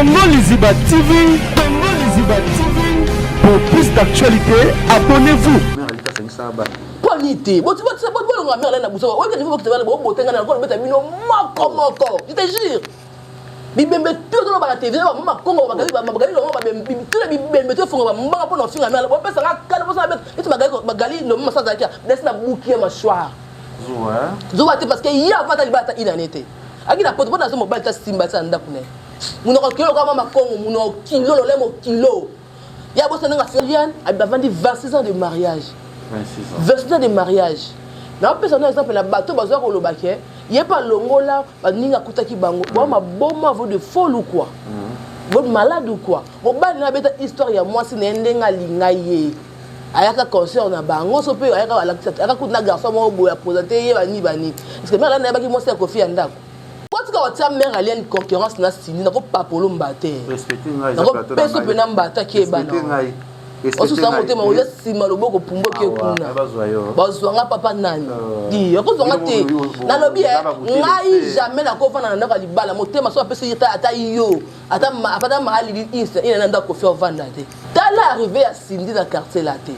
Congo Liziba TV, Congo Liziba TV. Pour plus d'actualité, abonnez-vous. Qualité. Bon, tu vois, on a mis la boussole. Ouais, il faut que tu vas le bon botin, on a mettre un mino moko. Je te jure. Bibembe tout dans la télévision, maman Congo, on va regarder, tous les bibembe tout font, on va prendre un film à la on peut ça 4% avec et tu magali no mama ça zakia laisse na bouquet mâchoire zoa te parce que il y a pas libata inanité aki na poto na so mobile ta simba ta ndakune muno ko kilo kama makongo muno kilo lo lemo kilo ya bossa nga filiane avant 26 ans de mariage 26 ans de mariage na personne exemple la bateau bazwa ko lobake yé pas longola ba ninga kutaki bango ba ma boma vaut de folle ou quoi votre malade ou quoi bon ba na beta histoire ya moi si ndenga linga ye ayaka concert na bango so pe ayaka kutna garçon mo boya présenter ye bani parce que mère na ba ki mo se ko fi andako quand tu as ta mère alliée une concurrence na sini na ko papolo mbate respecter ngai za plateau na peso pe na mbata ki bana osu sa moté ma oya sima loboko pumbo ke kuna bazwanga papa nani di okozwanga te na lobi ngai jamais na ko fana na ka libala motema so peso yita ata yo ata mahali insta ina nda ko faire vendre te tala arrivé à Cindy dans quartier là te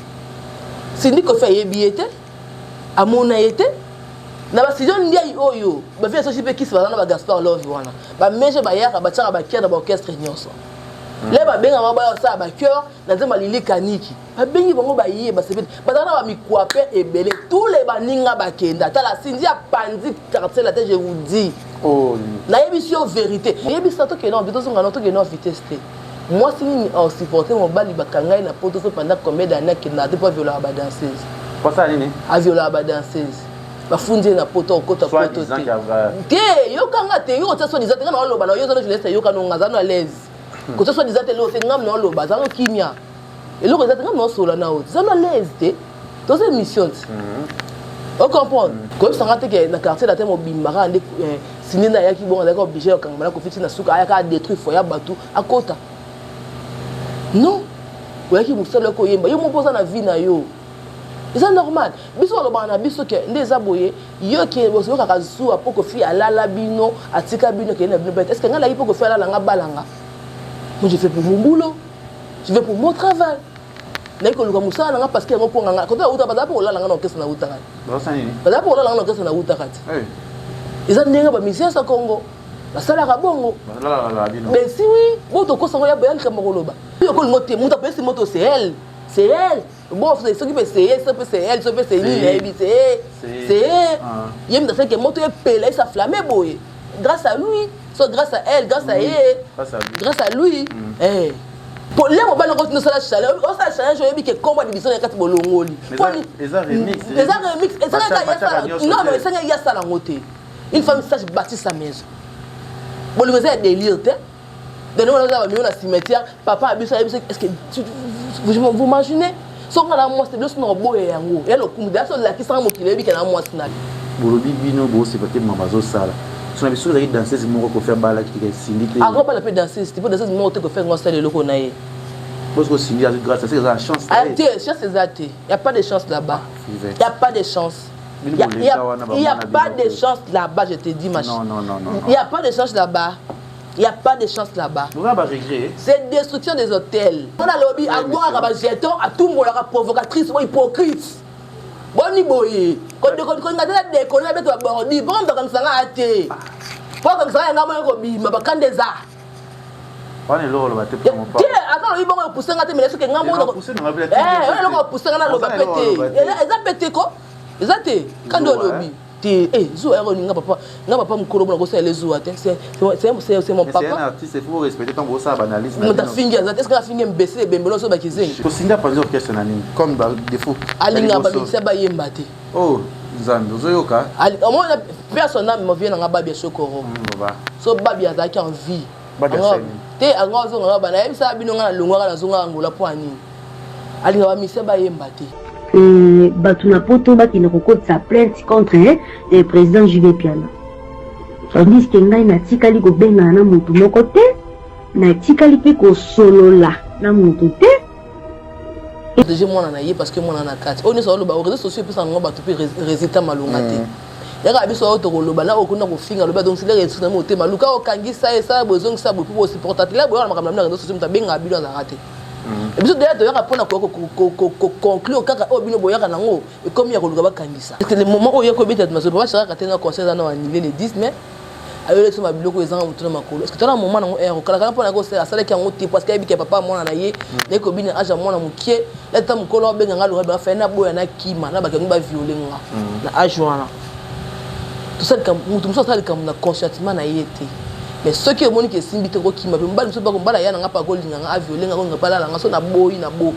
Cindy ko fait yebiete amona yete na ba studio ndiai oyo ba fait so chipe kisi ba na ba Gaspard Love wana ba meje ba yaka ba tsaka ba kia na ba orchestre nyonso les babenga ba ça ba cœur na zema lili kaniki babengi bango ba yé ba sepet ba na ba mikwape ebele tous les baninga ba kenda tala Cindy a pandi quartier là te je vous dis oh la émission vérité émission to que non bito songa non to que non vitesse moi si ni en supporter mon bali bakanga na poto so pendant combien d'années que na pas violer ba danseuse pas ça nini a violer ba danseuse ba fundi na poto kota poto te yo kanga te yo tso disant que na loba na yo zo jeunesse yo kana ngazano à l'aise ko tso disant te lo te ngam na loba za kimia et lo ko za ngam na sola na o za na l'aise te to ces missions on comprend ko ça ngate que na quartier la te mo bimbara ande sinina yaki bon avec obligé kanga na ko fiti na suka ayaka détruire foya batu akota non oyaki musala ko yemba yo mo posa na vie na yo c'est normal biso lo bana biso ke ndeza boye yo ke boso ka kazu apoko fi alala bino atika bino ke na bino est-ce que ngala ipoko fi alala nga balanga moi je fais pour mon boulot je vais pour mon travail na ko luka musala nga parce que ngo ponga ko ta uta ba pour lala nga no kesa na uta kati ba sani ni ba pour lala nga no kesa na uta kati eza ndenga ba mission sa Congo la sala ka bongo la bino mais si oui boto ko sango ya bayan ka makoloba yo ko ngote muta pesi moto c'est elle bon c'est ce qui peut c'est elle c'est ni c'est yem da fait que moto est pelé ça flamme boy grâce à lui so grâce à elle grâce à lui pour les mo bana ko no sala chaleur o sala chaleur je bi que combat division ya kati bolongoli les remix non mais ça y a ça la ngote une femme sache bâtir sa maison bon le c'est délire te de nous on a mis au cimetière papa a est-ce que vous imaginez so ngala moi c'est juste no boye yango et le kumda so la qui sans mokile bi kana moi sina bolobi bino bo c'est peut-être mabazo sala so na biso la danseuse moko ko faire bala ki Cindy te encore pas la peut danseuse tipo danseuse moko ko faire ngosala le loko na ye parce que Cindy a grâce à ça la chance chance exacte il y a pas de chance là-bas il y a pas de chance il y a pas de chance là-bas je te dis ma chérie non il y a pas de chance là-bas. Il n'y a pas de chance là-bas. C'est destruction des hôtels. On a lobby à boire à jeton, à tout le monde, à provocatrice ou hypocrite. Bon, ni boye. Quand on a des déconnes, on a bordi. Bon, on a ça à thé. Bon, comme ça, on a un hobby, mais quand des arts. On est là, on va te prendre. Attends, il va pousser un thé, mais est-ce que on va pousser un thé? On va pousser un thé. Ils ont pété quoi? Ils ont pété. Quand on a lobby. Zou nga papa mukolo bona ko sa les zou atin c'est mon papa. C'est un artiste, il faut respecter quand vous ça banalise. Mon ta fingi est-ce que la fingi mbese bembelo so ba kizengi. Ko singa panzo orchestre na nini comme ba défaut. Alinga ba bisa ba yemba te. Oh, nzambe ozoyoka. Moi personnellement me vient nga babi chokoro. So babi azaki en vie. Babi aseni. Te anga zo nga bana yebisa bino nga longwa na zonga ngola po ani. Alinga ba misa ba yemba te. Batuna poto ba qui ne recote sa plainte contre le président Jules Piana. Tandis que ngai na tikali ko benga na mutu moko te, na tikali pe ko solola na mutu te. Déjà moi na yé parce que moi na kati. On est sur le réseaux sociaux puis ça ngomba tout résultat malonga te. yaka biso auto koloba na okuna kofinga loba donc c'est les ressources na motema luka okangisa esa bozong sa bo pour supporter la boya makambo na réseaux sociaux mutabenga bilo na raté et biso d'ailleurs toyaka pona ko conclure kaka obino boyaka nango et comme ya koluka bakangisa c'est le moment où yako beta maso pas sera katenga concert na annulé le 10 mai ayo leso mabiloko ezanga mutuna makolo est-ce que tona moment nango ero kala kala pona ko sera sala ki yango ti parce que bika papa mwana na ye ne ko bina aja mwana mukie leta mukolo benga ngalo ba fa na boya na kima na bakangi ba violer nga na ajoana tout ça mutu ça le comme na conscientement na yete mais ce qui est monique simbi te ko kima pe mbali so ba ko mbala ya na pa ko linga nga violer nga ko ngapala la nga so na boyi na bo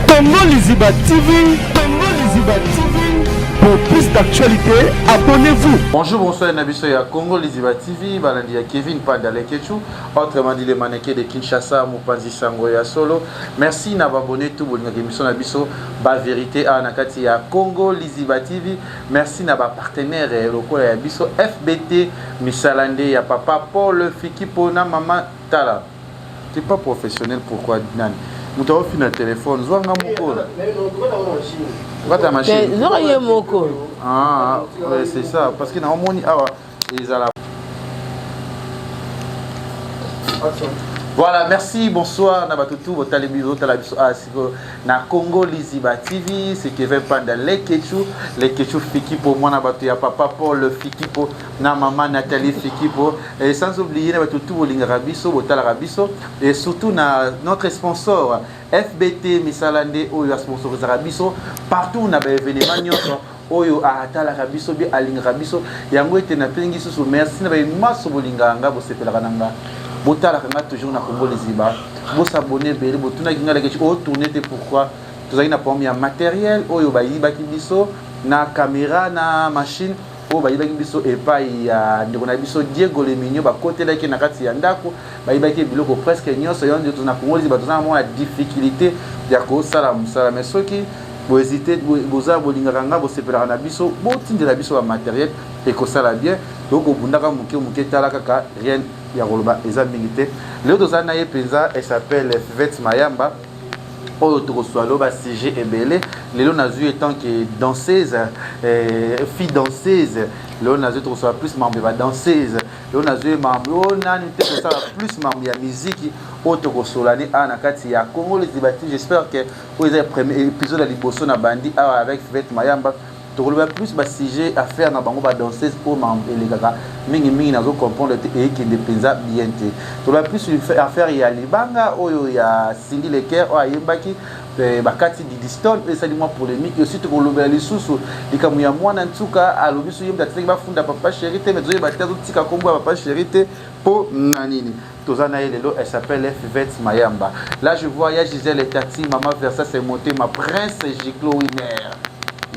Congo Liziba TV, Congo Liziba TV. Pour plus d'actualité, abonnez-vous. Bonjour, bonsoir, Nabiso ya Congo Liziba TV, Balandi ya Kevin Pandale Kechu, autrement dit les mannequins de Kinshasa, Mupanzi Sango ya Solo. Merci d'abonner tout le monde émission Nabiso, ba vérité à Nakati ya Congo Liziba TV. Merci na ba partenaire local ya Biso FBT Misalande ya papa Paul Fikipo na maman Tala. Tu n'es pas professionnel, pourquoi Nan? Nous t'avons fini le téléphone, Zwanga Moko. Va ta machine. Ah, ouais, c'est ça. Parce que dans mon ils ont la. Voilà, merci, bonsoir, Nabatutu, Talibiso, Talabiso, na Congo Liziba TV, c'est Kevin Panda, les Ketchou Fiki pour moi, Nabatu, ya papa Paul Fiki pour na maman Nathalie Fiki pour, et sans oublier Nabatutu, Bolingarabiso, Botalabiso, et surtout notre sponsor, FBT Misalande, ou la sponsor Zarabiso, partout on a des événements. Oyo atala rabiso bi aling rabiso yango ete na pengi susu merci na ba maso bolinganga bo sepela kananga botala kanga toujours na Congo Liziba bo s'abonner bele bo tuna kinga leke o tourner te pourquoi tozali na pomia matériel oyo ba yiba kibiso na caméra na machine o ba yiba kibiso epai ya ndeko na biso Diego Leminyo ba côté leke na kati ya ndako ba yiba ki biloko presque nyonso yondo tuna Congo Liziba tuna mo difficulté ya ko sala musala mais soki vous hésitez, vous avez vous séparez na biso, vous tindez la biso matériel et que ça la bien. Donc vous bundaka muke talaka rien ya roloba ezamingité. Le dozana ye penza elle s'appelle Fivette Mayamba. Oyo tokoswalo ba CG ebele. Lelo nazu étant que danseuse, fille danseuse. Lelo nazu tokoswala plus membre ba danseuse. Lelo nazu membre nani te ko ça plus membre ya musique. Otokosolani na kati ya Congo Liziba TV. J'espère que vous avez le premier épisode de Liboso na bandi avec Fivette Mayamba. Tokoloba plus ba sujet à faire na bango ba danseuse pour les gaga mingi nazo comprendre et qui dépensa bien te. Tokoloba plus affaire ya libanga oyo ya Cindy Leker o ayembaki bakati di diston et ça dit moi polémique aussi tokoloba lisusu likamu ya mwana ntuka alobisu yemba tseki bafunda papa chérie mais zoye batazo tika kombo papa chérie po nanini. Tozana Elelo, elle s'appelle Fivette Mayamba. Là, je vois, il y a Gisèle et Tati, maman Versa, c'est monté ma prince Giclo Winner.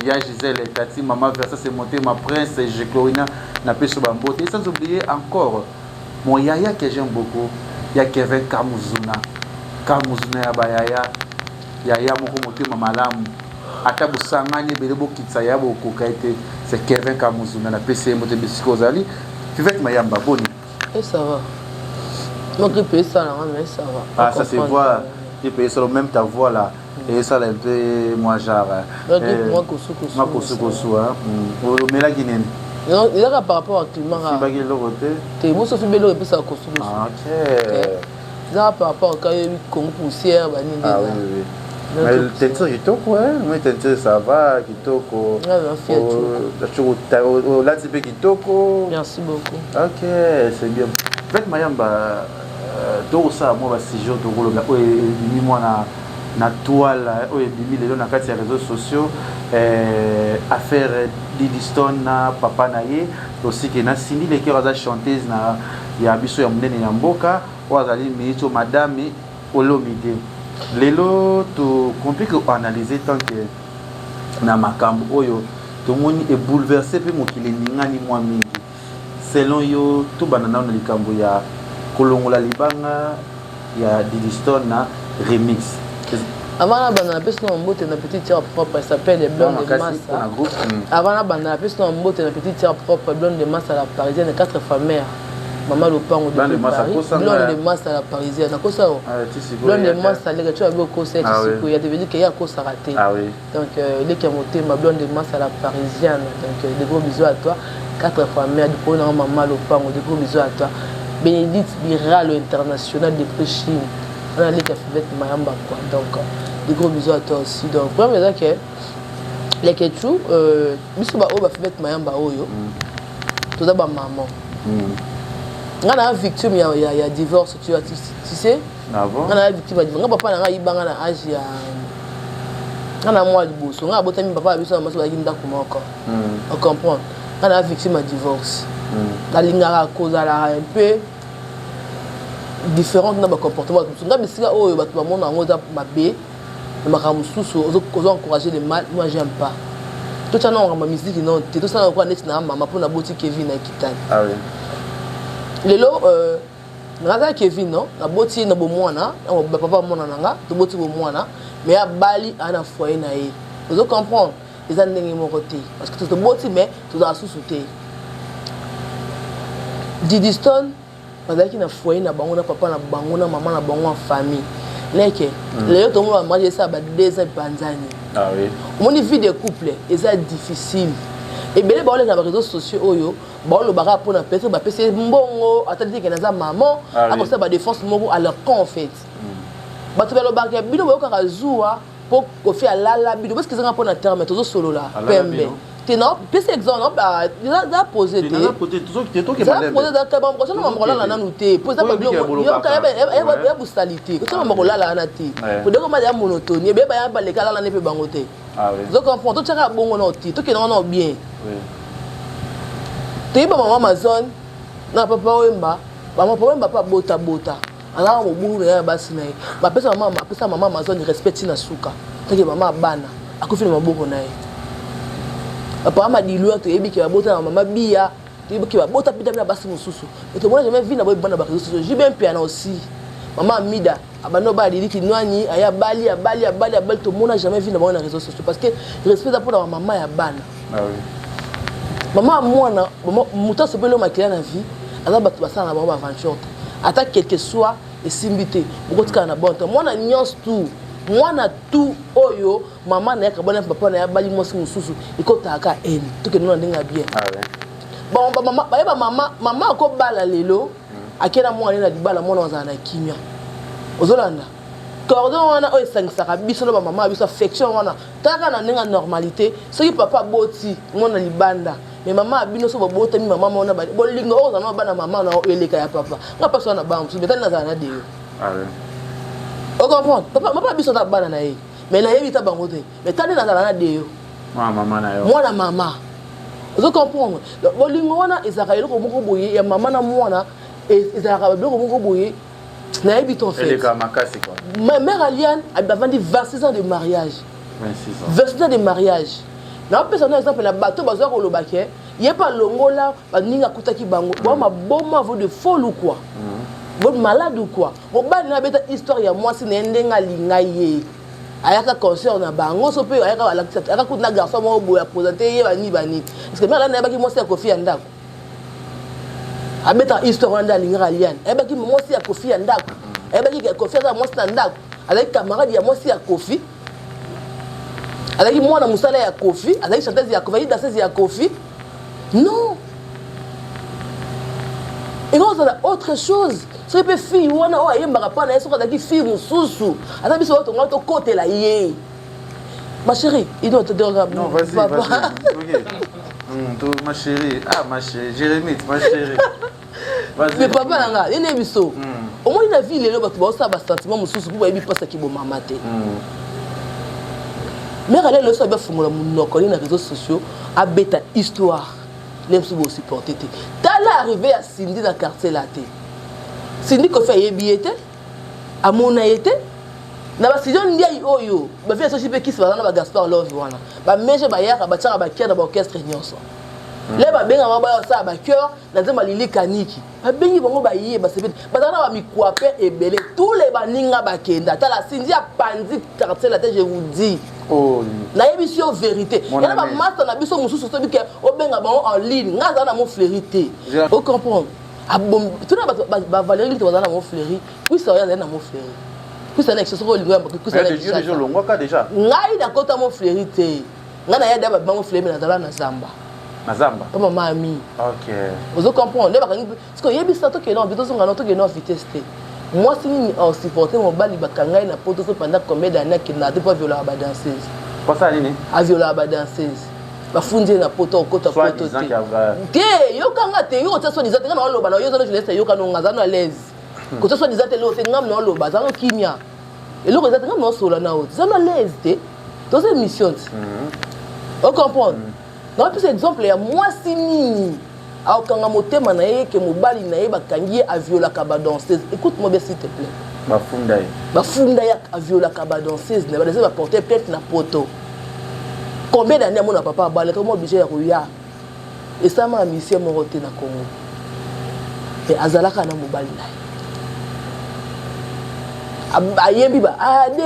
Il y a Gisèle et Tati, maman Versa, c'est monté ma prince Giclo Winner. N'a pas sur Bambote. Et sans oublier encore, mon yaya que j'aime beaucoup, il y a Kevin Kamuzuna. Kamuzuna Yabayaya, Yaya Mokomote Mamalam. Atabu Sangani, Belebo Kitsayabo Kokaite, c'est Kevin Kamuzuna, la PC Mote Biskozali. Fivette Mayamba, bonne. Et ça va. Moi, je peux ça, mais ça va. Ah, ça se voit. Tu peux ça, même ta voix là. Et ça, un peu, moi, genre. Moi, Kosu, hein. Mais la Guinée. Non, il y a par rapport au climat. C'est pas qu'il l'autre. Tu es bon, sauf que l'eau est plus à Kosu. Ah, ok. Il y a par rapport au Congo poussière. Ah, oui. Mais le teinture, il toque, ouais. Mais le teinture, ça va, il toque. Là, tu peux qu'il toque. Merci beaucoup. Ok, c'est bien. Fivette Mayamba, tout ça, moi, si je te roule, moi, na toile, les na kati ya réseaux sociaux, affaire Didiston na papa naye, aussi que na Cindy Leker aza chanteuse na ya biso ya munene ya mboka, wazali ministre madame Olomide. Lelo to compliqué analyser tant que na makambo oyo to moni e bouleversé pe mokili ningani mwa mingi. Selon yo tout banana na likambo ya kolongola libanga ya Didiston na remix. Avant la bande, on a mbote na petite tiare propre, ça s'appelle les blondes de Massa. Avant la bande, on a petite tiare propre, blonde de Massa, la parisienne, 4 femmes mères. Maman Lopango de Paris. Blonde de masse à la parisienne. À quoi ça? Blonde de masse à la tu as vu au conseil il y a devenu qu'il y a un cours raté. Donc les qui ont monté ma blonde de masse à la parisienne. Donc des gros bisous à toi. 4 fois mère du premier Maman Lopango, des gros bisous à toi. Bénédicte Biral international de Chine. On a les qui a fait Mayamba quoi. Donc des gros bisous à toi aussi. Donc vraiment que les Ketchou bisous ba o ba fait Mayamba oyo. Tout d'abord maman. On a une victime il y a divorce tu sais. Ah bon? On a une victime divorce. On papa na ibanga na âge ya on a moi liboso. On a botami papa biso na maso ba kinda kuma encore. On comprend. On a une victime à divorce. La lingara cause la un peu différente dans le comportement. On a bisika oyo ba tout monde en oza mabe. Ma kamususu ozo encourager le mal, moi j'aime pas. Tout ça non ma musique non, tout ça quoi net na maman pour na boti Kevin na kitani. Ah oui. Lelo ngaza Kevin non, na boti na bomwana, na papa mona nanga, to boti bomwana, mais a bali ana foyer na ye. Vous comprendre, les andenge mon côté parce que tout boti mais tout a sous-souté. Didiston, bazaki na foyer na bango na papa na bango na maman na bango en famille. Leke, les tout le monde manger ça ba 2 ans banzani. Ah oui. Mon vie de couple, c'est difficile. Et bien les les réseaux sociaux oyo, ba le bara pour na peut-être ba pese mbongo, attendez que na maman, à comme ça ba défense moko à leur camp en fait. Ba tu le bara bino ba ka zuwa pour ko fi alala bino parce que ça pour na terme to solo là, pembe. Non, c'est exemple, il a posé. Il a posé tout ce qui est tout qui est malade. Il a posé dans le monde, il a noté. Pour ça, il y a une stabilité. Quand on a la naté, pour dire qu'on a une monotonie, il y a les cas là n'est pas bangoté. Donc on tout ça bon noté, tout qui est bien. Tu es maman Amazon, na papa Wemba, maman Wemba pas bota bota. Alors on boule ya basina. Ma pesa maman Amazon respecte na suka. Teke maman bana, akufi na maboko naye. Papa m'a dit lui tu ebi ki babota na maman bia tu ebi ki babota pita na basi mususu et moi jamais vu na boy bana ba réseaux sociaux j'ai bien piano aussi maman Amida abano ba dili ki nwani aya bali to mona jamais vu na ba na réseaux sociaux parce que respect pour la maman ya bana. Ah oui maman mwana muta se pelo makila na vie ala ba basa na ba aventure ata quelque soit et simbité beaucoup de na bon mwana nyons tout mwana tout oyo maman na kabona papa na bali mosi mususu ikotaka en tout que nous ndinga bien. Ah ouais. Bon maman ko bala lelo akena mwana na dibala mwana ozana kimia ozolanda cordon wana o 5 saka biso na maman biso affection wana taka na ndinga normalité soki papa boti mwana libanda mais maman abino so bota mi maman mona ba bolingo ozana bana maman na eleka ya papa nga paso na bamsu betana na zana deyo. Ah ouais. On comprend. Papa biso ta bana na ye. Mais na yebi ta bangote. Mais tani na zala na deyo. Moi maman na yo. Moi na maman. Vous comprenez. Bolingo wana ezaka eloko moko boye ya maman na mwana ezaka eloko moko boye. Na yebi ton fait. Elle est makasi quoi. Ma mère Aliane a vendu 26 ans de mariage. 26 ans. 26 ans de mariage. Na personne exemple na bateau bazwa ko lobake. Yé pas longola ba ninga kutaki bango. Bon ma boma vaut de folle ou quoi. Votre malade ou quoi? Bon bah na beta histoire ya moi si nendenga lingaye. Ayaka concert na bango so pe ayaka aka kutna garçon mo boya présenter ye bani. Parce que mais là na ba ki mo si Kofi andako. Abeta histoire nda linga liane. E ba ki mo si Kofi andako. E ba ki Kofi za mo si andako. Avec camarade ya mo si Kofi. Avec moi na musala ya Kofi, avec chanteuse ya Kofi, danseuse ya Kofi. Non. Et on a autre chose. C'est pas fille ou on a yemba pas na soka daki fille mususu. Ata biso to ngato côté la yé. Ma chérie, il doit te dire non, vas-y. OK. Ma chérie, ma chérie, Jérémy, ma chérie. Vas-y. Mais papa nanga, il est biso. Au moins il a vu les loba to ça ba sentiment mususu pour yebi passa ki bo mama te. Mais elle le sabe fumula munoko na réseaux sociaux a beta histoire. Les gens vont supporter. T'as l'arrivée à Cindy dans le quartier là. Cindy ko fait yebiete, à mon aïté. Na ba saison ndia oyo, ba fait so chipe qui se va na ba Gaspard Love wana. Ba meje ba yaka ba tshaka ba kier na ba orchestre nyonso. Les ba benga ba ça ba cœur, na zema lili kaniki. Ba bengi bango ba yé ba sepet. Ba na ba mikwape ebele, tous les baninga ba kenda. T'as la Cindy a pandi quartier là, je vous dis. Oh, la émission vérité. Il y a un master na biso mususu so bike obenga bango en ligne. Ngaza na mo vérité. Vous comprenez? abom tuna ba Valérie to bazana mo fleury puis ça yana mo fleury puis ça next so ko lingo puis ça déjà longo ka déjà ngai na kota mo fleury te ngana ya da ba mo fleury na zala na zamba papa mami OK vous comprenez ba parce que yebi ça to ke non bito so ngana to ke non vitesse te moi si ni supporter mon bali ba kangai na poto so pendant combien d'années qu'il n'a pas violé ba danseuse pas ça nini a violé ba danseuse bafundi na poto kota poto te yo kanga te yo tso dizate ngana loba na yo zo je yo kana ngazana l'aise ko tso dizate lo te ngam na loba za kimia et lo dizate ngam na sola na autre za na l'aise te to c'est mission on comprend non plus exemple ya moi si nini a kanga motema na ye ke mobali na ye bakangi a viola ka ba danseuse écoute moi bien s'il te plaît bafunda ya a viola ka ba danseuse na ba dese ba porter plainte na poto. Combien d'années mon papa a balé comme obligé à rouiller et ça m'a mis mon roté na Congo et azalaka na mobali na ayembi ba ade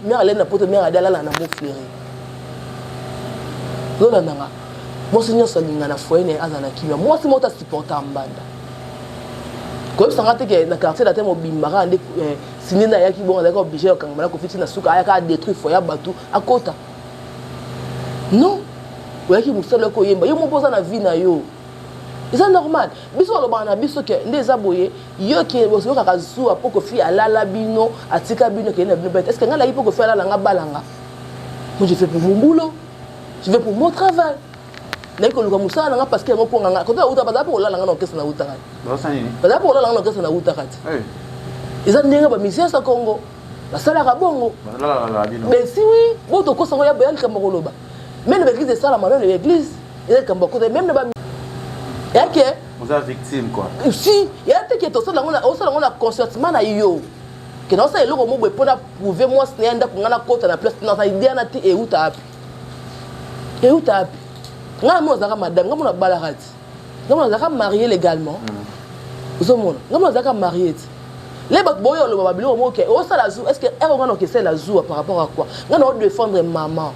mère aller na poto mère adala na mo fleury lola nanga mo sinyo solinga na foyer ne azana kimia mo si mota supporter mbanda ko sanga te ke na quartier da te mo bimbara ande sinina yaki bon azaka obligé à kangala ko fiti na suka ayaka détruire foyer batu akota. Non, oui, qui vous savez quoi yemba, yo mo posa na vie na yo. C'est normal. Biso lo bana biso ke ndeza boye, yo ke boso ka kazu apoko fi alala bino, atika bino ke na bino bête. Est-ce que ngala ipoko fi alala nga balanga? Moi je fais pour mon boulot. Je vais pour mon travail. Na ko luka musala nga parce que mo ponga ko ta uta baza po lala nga na okesa na uta kati. Baza nini? Baza po lala nga na okesa na uta kati. Ils ont ndenge ba mission sa Congo. La sala ka bongo. La bino. Mais si oui, bo to ko sango ya boyan ka mokoloba. Même l'église de ça, même l'église, il est comme beaucoup de même il y a que vous êtes victime quoi. Si il y a que tout ça on a consentement na yo. Que non ça est le mot pour prouver moi ce n'est pas qu'on a côté na place dans ça idée na ti et où ta nga mo zaka madame nga mo na balarati nga mo zaka marié légalement vous monde nga mo zaka marié les bat boyo le babilo mo que o ça la zou est-ce que elle va que c'est la zou par rapport à quoi nga na défendre maman.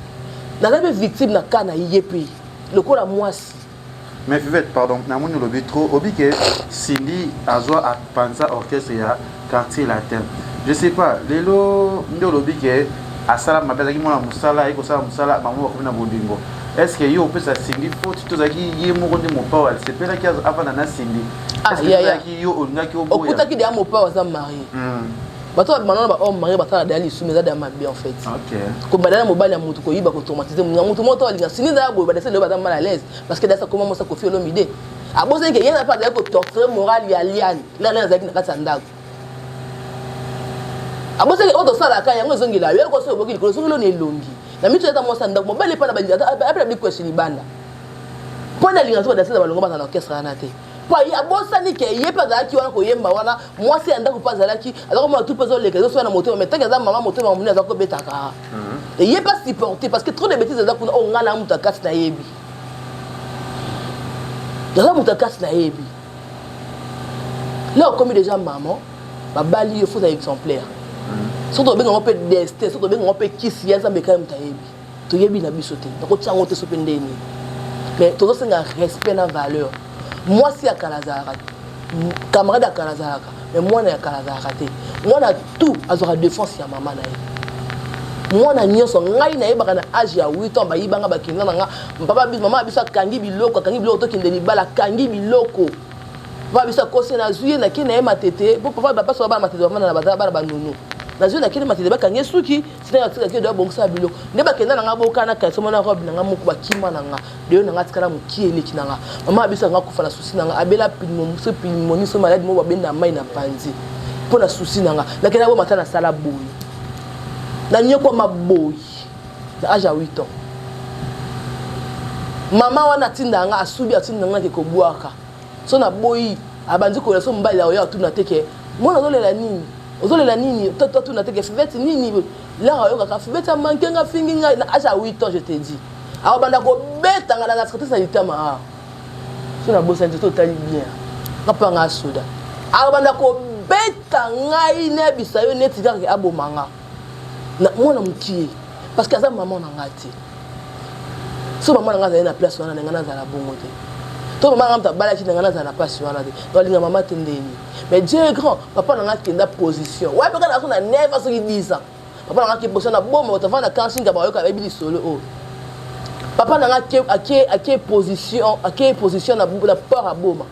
Dans la victime na kana yepi le ko la mwasi mais Vivette pardon na moni lobi trop obi ke Cindy azwa a panza orchestre ya quartier latin je sais pas lelo ndo lobi ke asala mabela ki mona musala iko sala musala mamu ko na bondingo est-ce que yo pesa Cindy faut to zaki ye moko ndi mopa c'est pela ki avana na Cindy est-ce que ki yo onaki oboya okuta ki dia mopa za marié bato banana ba homme marié batala dali sous mais adama bien en fait OK ko badala mobali ya mutu ko yiba ko traumatiser mutu moto alinga siniza ya boy badese le badama mal à l'aise parce que dasa comment ça ko fi olomide aboze ke yena pas de ko torturer moral ya liane là zaki na katanda aboze ke oto sala ka yango zongila yo ko so boki ko so lo ne longi na mitu eta mo sanda mobali pa na banja après bi ko shilibanda pona linga so badese balongo ba na orchestre na te pa ya bosani ke yepa za ki wana ko yemba wana mwasi anda ko pazala ki alors moi tout peso le kezo so na moto mais tanga za maman moto maman za ko betaka et yepa supporter parce que trop de bêtises za ko on ngala mutakasi na yebi za mutakasi na yebi là comme déjà maman ba bali il faut un exemplaire surtout ben on peut destin surtout ben on peut kisi ya za be quand même ta yebi to yebi na bisote ko tsango te so pendeni mais tout ça c'est un respect na valeur. Moi si à Kalazara, camarade à Kalazara, mais moi na Kalazara te. Moi na tout azora défense ya maman na ye. Moi na nyonso ngai na ye baka na âge ya 8 ans ba yibanga ba kinga nga papa bis maman biso kangi biloko to kinde libala kangi biloko. Va biso ko se na zuye na kina ye matete, po papa ba paso ba matete ba na ba bandunu. Na zuye na kina matete ba kangi suki, sina ya tsika ke do bongsa biloko. Ne ba kenda nga boka na ka somo na robe na nga muku ba kima na nga. De na nga tikala mukiele kinanga. Mama biso nga kufa na susi na nga abela pneumonie so malade mo ba benda mai na panzi. Po na susi na nga. Na kena bo matana sala boy. Na nyoko maboy. Na âge 8 ans. Mama wana tinda nga asubi atinda nga ke ko buaka. So na boy abandi ko so mbali la oya tu na teke. Mona zolela nini? Ozolela nini? Toto tu na teke fivete nini? Là oyo ka fivete manke nga fingi nga na âge 8 ans je te dis. Alors banda ko beta nga na traité sanitaire ma. So na bossa nto totali bien. Ngapa nga soda. Alors banda ko beta ngai ne bisayo neti ka ke abomanga. Na mwana mukie parce que ça maman na ngati. So maman na ngati na place wana nga na zala bongo te. to maman ta bala ki ngana za na passe wana de to linga maman tendeni mais Dieu est grand papa nanga kenda position ouais parce que na so na never so ki 10 ans papa nanga ki position na bombe otava na kansinga ba yoka bebi solo o papa nanga ki position na peur à bombe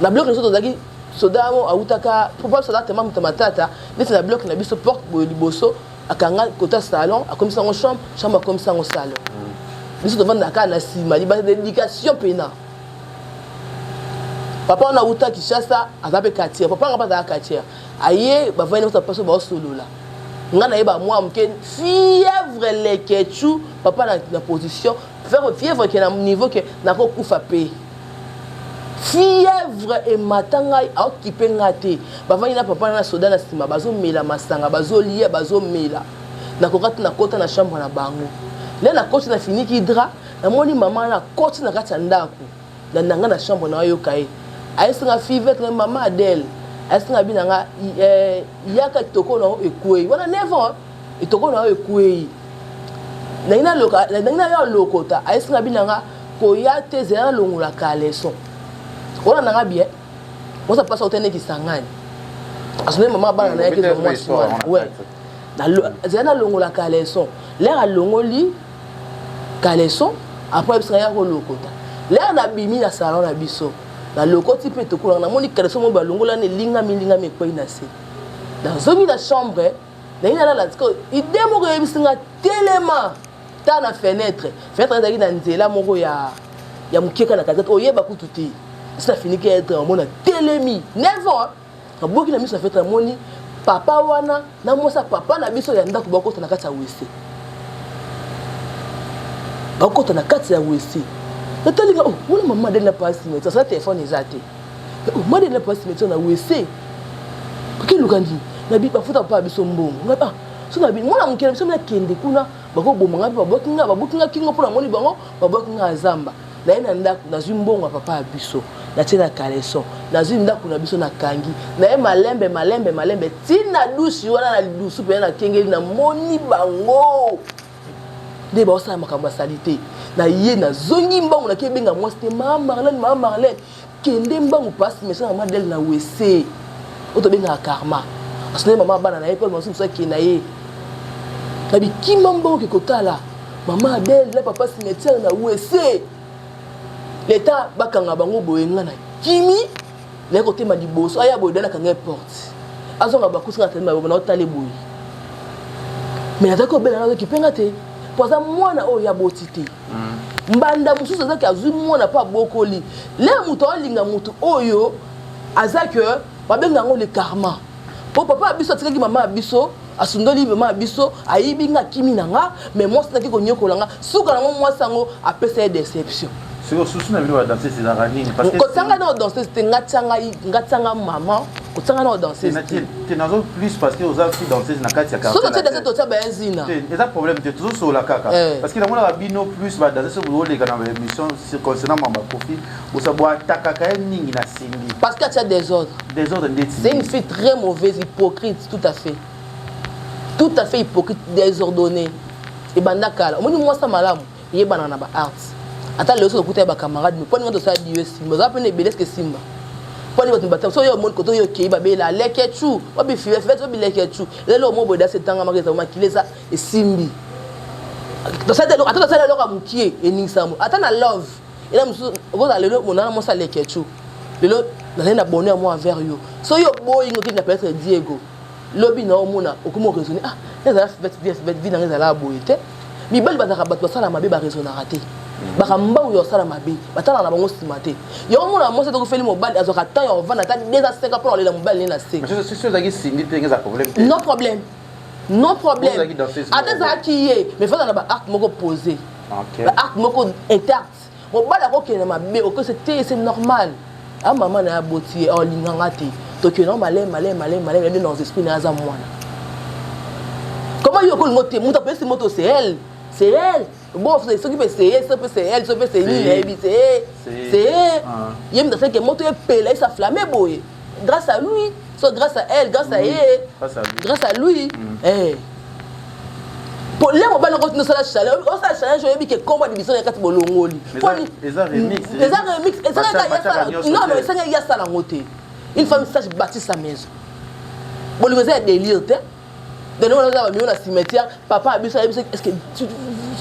na bloc les autres zaki soda mo autaka pourquoi soda tellement matata laisse la bloc na biso porte bo liboso akanga côté salon a comme ça en chambre comme ça en salon biso devant na kana sima li ba dédication pena papa on a uta Kinshasa azabe quartier papa ngapa za quartier aye ba vient notre passe ba solo là ngana yeba moi mke fièvre les ketchu papa na position fièvre qui est à niveau que na ko kufa pe fièvre et matanga a occupé ngate ba vient na papa na soda na sima bazo mela masanga bazo lier bazo mela na kokati na kota na chambre na bango là na koti na fini ki dra na moni maman na koti na kati ndako na nanga na chambre na yo kai aïsanga fivet na maman Adèle aïsanga binanga yaka toko na ekwe wana never itoko na ekwe na ina loka na ina ya lokota aïsanga binanga ko ya tezela longula kaleson wana nanga bien on ça passe au tene ki sangani asone maman bana na yake de moi soir ouais na zena longula kaleson l'air longoli kaleson après bisanga ya ko lokota l'air na bimi na salon na biso na lokoti pe to kula na moni kaleson mo balongola ne linga me kwa ina se dans zomi la chambre na ina la tiko idemo ko yebisinga telema ta na fenêtre ezaki na nzela moko ya mukeka na kazete oyeba kututi ça finit que être en mona telemi never ka boki na miso fête moni papa wana na mosa papa na biso ya ndako bakota na kati ya WC bakota na kati ya WC natalinga oh mona mama de na passe mais ça téléphone ezate oh mama de na passe mais na WC ki lukandi na bi bafuta papa biso mbongo ngaba so na bi mona mukela biso na kende kuna bako bomanga babokinga kingo pona moni bango babokinga azamba na ina ndako na zimbongo papa biso na tina kaleson na ndako na biso na kangi na malembe tina douche wana na douche pe na kengeli na moni bango de ba osala makambo salite na ye na zongi mbangu na kebenga mwasi mama Marlène kende mbangu passe mais ça maman d'elle na WC oto benga karma asone maman bana na école mosu ça ki na ye na bikima mbangu ke kotala maman d'elle la papa cimetière na WC l'état bakanga bango boyenga na kimi le côté ma liboso aya boye dana kanga porte azonga bakusinga tellement ba na otale boye mais atako bela na ki penga te poza mwana oyo ya botité mbanda mususu azaki azui mwana pa bokoli le muto olinga mutu oyo azaki babenga ngo le karma po papa biso tikaki mama biso asundoli mama biso ayibi nga kimi nanga mais moi c'est ko nyokolanga suka na moi sango apesa déception. C'est au souci de danser ces araignées parce que quand on a dansé c'était ngatanga maman quand on a dansé tu n'as plus parce que aux filles danser na kati ya karma so tu danser to benzina et ça problème tu toujours sur la kaka parce que la mona bino plus ba danser sur le gars dans l'émission concernant mama profil ou ça boit takaka ningi na simbi parce que tu as des ordres c'est une fille très mauvaise hypocrite tout à fait hypocrite désordonnée et bandakala omoni moi ça malamu yebana na ba arts ata leo so kuta ba camarade mais poni ndo sa dieu simba za pene beles que simba poni ba tumba so yo mon koto yo kei ba bela lekechu obi fiwe fait obi lekechu lelo mo boda setanga makeza makileza e simbi to sa lelo ata sa lelo ka mukie eningsamo ata na love ela musu okoza lelo monana mo sa lekechu lelo na bonheur moi envers yo so yo boy ngoki na peut-être Diego lobi na omona okumo raisonner ah ezala fait vie na ezala boyete mi bali bazaka bato sala mabe ba raisonner raté bakamba yo sala mabe batala na bango simate yo mona mo c'est ko feli mobali azoka temps yo vana ta déjà 5 pour aller la mobali na se mais c'est sûr que sindi te ngeza problème non problème ata za kiye mais fa na ba acte moko posé OK ba acte moko intact mobali ko kena mabe o que c'est normal ah maman na boti o linganga te to que non malé dans esprit na za mwana comment yo ko ngote muta pesi moto c'est elle bon c'est ce qui peut c'est elle ça peut c'est ni c'est yem dans que moto est pelé ça flamme boy grâce à lui grâce à elle grâce à lui pour les mobile on continue ça la chaleur on ça chaleur je dis que combat division ya kati bolongoli les a remix et ça non ça y a ça la moté une femme sage bâtit sa maison bolongo ça délire te de nous on a mis au cimetière papa a est-ce que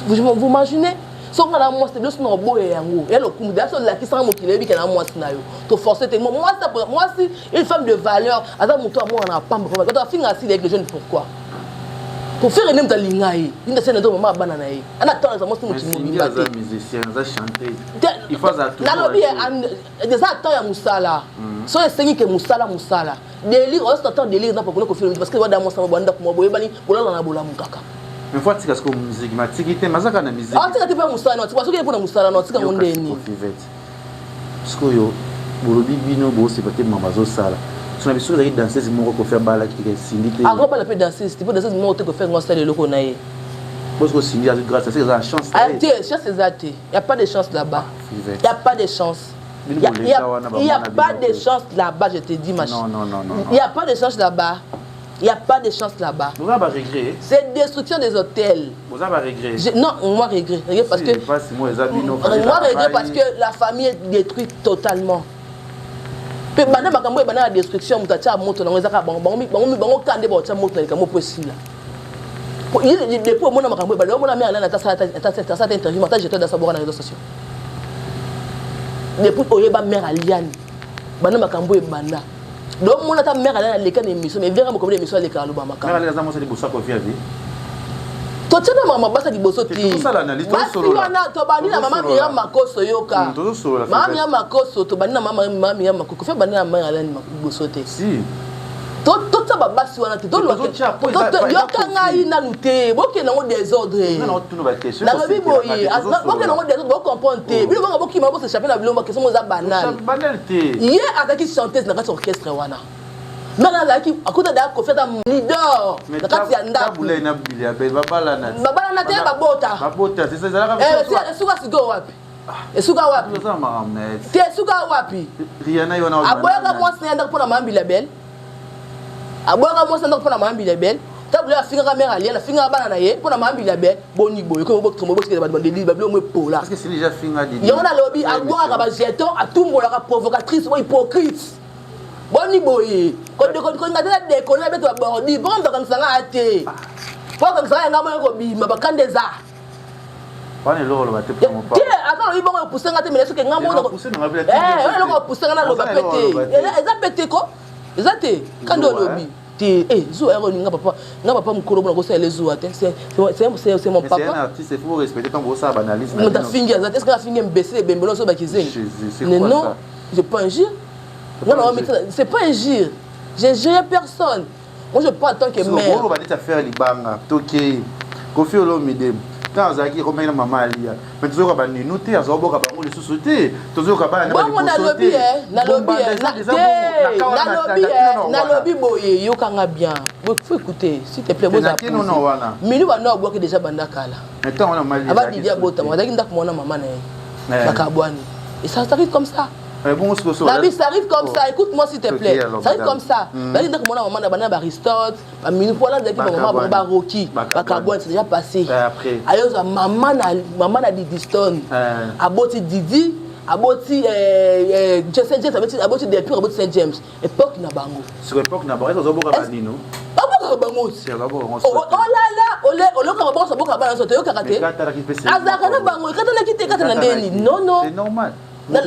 vous imaginez so ngala moi c'est juste no boye yango et le coup d'ailleurs la qui sans mokile bi kana moi sinayo to forcer tellement moi si une femme de valeur asa muto moi on a pas quand on finit assis avec les jeunes pourquoi pour faire une mtalingaye une scène de maman banana yi ana temps ça moi c'est muto musicien za chanter il faut ça tout na lobi des attends ya musala so esengi ke musala délire on s'attend délire dans pour que film parce que wa dans moi ça banda pour moi boye bani bolala na bolamu kaka mais faut tika ce que musique matikité mazaka na musique tika te pa musala parce que pour na musala no tika mondeni parce que yo bolobi bino bo c'est peut-être mamazo sala so na biso la danseuse moko ko faire bala ki ke sindité ah pas la pe danseuse tu peux danseuse moko ko faire ngosala le loko na ye parce que sindi a grâce à ça chance ah tiens chance exacte il y a pas de chance là-bas il y a pas de chance il y a pas de chance là-bas je te dis ma chérie non il y a pas de chance là-bas. Il n'y a pas de chance là-bas. Vous avez regret. C'est destruction des hôtels. Vous avez regret. Non, moi regrette. Parce que moi regrette parce que la famille est détruite totalement. Puis maintenant makambo bana destruction mutacha moto na ngezaka bango kande ba cha moto na kamo possible. Il depuis mona makambo bana mona mère na ta sa interview mata jeté dans sa boka na réseaux sociaux. Depuis oyeba mère Aliane. Bana makambo bana. Donc mon ta mère elle a les cas d'émission mais vraiment comme l'émission les cas loba makamba mère les amours c'est des bossa ko via vie to tena maman basa di bosso ti tout ça l'analyse tout solo wana to bani na maman ya makoso yoka maman ya makoso to bani na maman ya makoko fe bani na maman ala ni bosso te si to ça babasi wana te to yoka ngai na nuté boke na ngo désordre non tout no ba question na lobi boye boke na ngo désordre bo comprendre te bilo ngo boki ma bo se chaper na bilo mo question mo za banal banalité hier ataki chanteuse na kati orchestre wana Maintenant, là, qui a côté d'un coffre d'un leader. Mais quand il y a un dab, il y a un billet. Babala na. Babala na te babota. Babota, c'est ça. C'est suka sigo wapi. Esuka wapi. Ça m'a amené. Te suka wapi. Rihanna yona. Aboya moi c'est ndako na mambi la belle. Aboya moi c'est ndako na mambi la belle. Tabula finga caméra ali, la finga bana na ye, pour na mambi la belle. Boni boy, ko bok tomo bok ke ba de livre bablo mo pola. Parce que c'est déjà finga di. Yona lobby aboya ka ba jeton a tumbo la provocatrice ou hypocrite. Boni boye ko ngata de ko na beto ba di bon ba kan sanga ate po kan sanga ngamo ko bi ma ba kan des a pas ne lo ba te pour pas tie ata lo ibon ko pousser ngata mais ce que ngamo ko pousser na ba lo ko pousser ngana lo ba pété eza pété ko eza te kan do lobi ti zo ero ni ngaba papa mukolo bona ko sa les ate c'est mon papa c'est un artiste il faut respecter quand vous ça banalise na ta fingi eza est-ce que la fingi mbese bembelo so ba kizengi non je pas un gire. Non, c'est pas un gire. J'ai géré personne. Moi, je prends en tant que mère. On va dire faire les bangs. Toké. Kofi Olomide. Quand Zaki remet la maman Alia. Mais tu vois, nous noter, à Zobo, on les sous-sauter. Tu vois, on a lobby, na lobby, boye, yo kanga bien. Faut écouter, s'il te plaît, vous appuyez. Minu va nous boire déjà bandakala. Maintenant, on a mal. Avant de dire bota, moi, d'ailleurs, mon maman est. Bakabouani. Et ça arrive comme ça. Bon, ça arrive comme ça, écoute-moi s'il te plaît. Ça arrive comme ça. Là, il y a mon maman na Aristote, minu voilà dès que maman ba Rocky, Bakabouani, c'est déjà passé. Alors maman na Didiston. Aboti Didi, aboti Saint James, aboti des purs, aboti Saint James. Époque na bango. Sur époque na bango, ça zo boka banino. C'est d'abord oh là là, ole ka bango ça boka bango ça te yo karaté. Azaka na bango, katana kité katana ndeni. Non. C'est normal. Na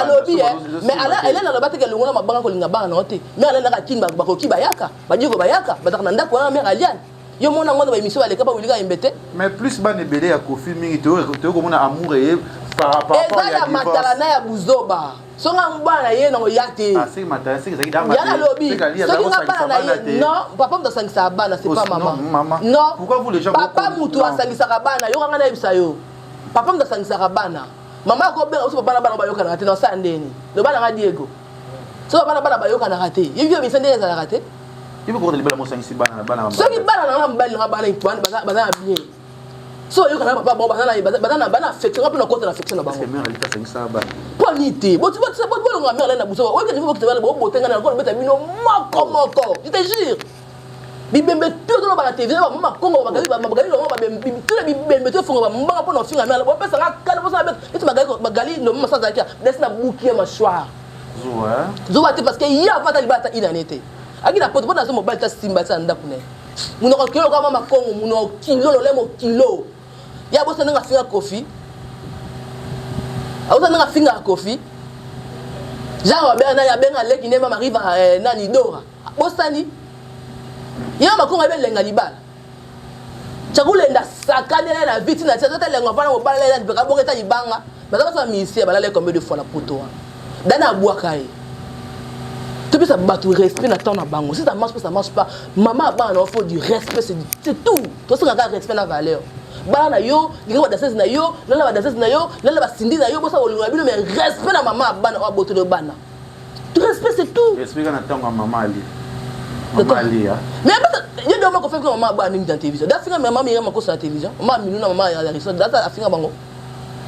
lobby mais elle est dans le bateau que l'on a banque kolinga bana noté mais elle na kinga bakoki bayaka badiko bayaka bataka ndako wana mère Aliane yo mona ngona ba émission aleka ba wilika imbete mais plus bane belé ya kofi mingi to ko mona amour et par rapport ya matala na ya buzoba songa mbana ye na yate ah c'est matala c'est ça dama ya lobby songa bana ye non papa mta sangisa bana c'est pas maman non pourquoi vous les gens papa mutu asangisa bana yo ngana yebisa yo papa mta sangisa bana maman ko ben so bana bayoka na raté dans ça ndeni le bana nga Diego so bana bayoka na raté yivyo bisende za raté il faut que les bana mo sangisi bana so ki bana na mbali na bana itwana bana bien so yo kana papa bana affection pas na côté na affection na bango c'est mère elle ta sangisa bana polité bon nga mère na buso ouais que il faut que tu vas botenga na ko beta bino moko je te jure bibembe tout dans la télévision ba mama kongo ba gali lo ba tout les bibembe tout fongo ba mbanga pona finga mela ba pesa nga kana bosa ba itu ba gali no mama sa zakia desna boukier mâchoire zoa te parce que ya va ta libata inanete akina poto pona so mobile ta simba ta nda kune muno ko kilo ka mama kongo muno kilo lo lemo kilo ya bosa nga finga kofi auza nga finga kofi genre bena ya benga leki ne mama riva nani dora bosani ya makonga belenga libala chakulenda sakane na vite na tata lenga pana mobala la beka bongeta libanga bazaba sa misi balale combien de fois la poto dana boakai tu peux ça battre respect na temps na bango si ça marche pas maman ba na faut du respect c'est tout to ça nga respect na valeur ba na yo ngiko danseuse na yo lala ba danseuse na yo lala ba sindi na yo bosa olinga bino mais respect na maman ba na boto de bana tu respect c'est tout respect na temps maman ali maman ali ya mais il y a des gens qui font que maman ba ni dans télévision da finga maman mi ma ko sa télévision maman mi na maman ya restaurant da ta finga bango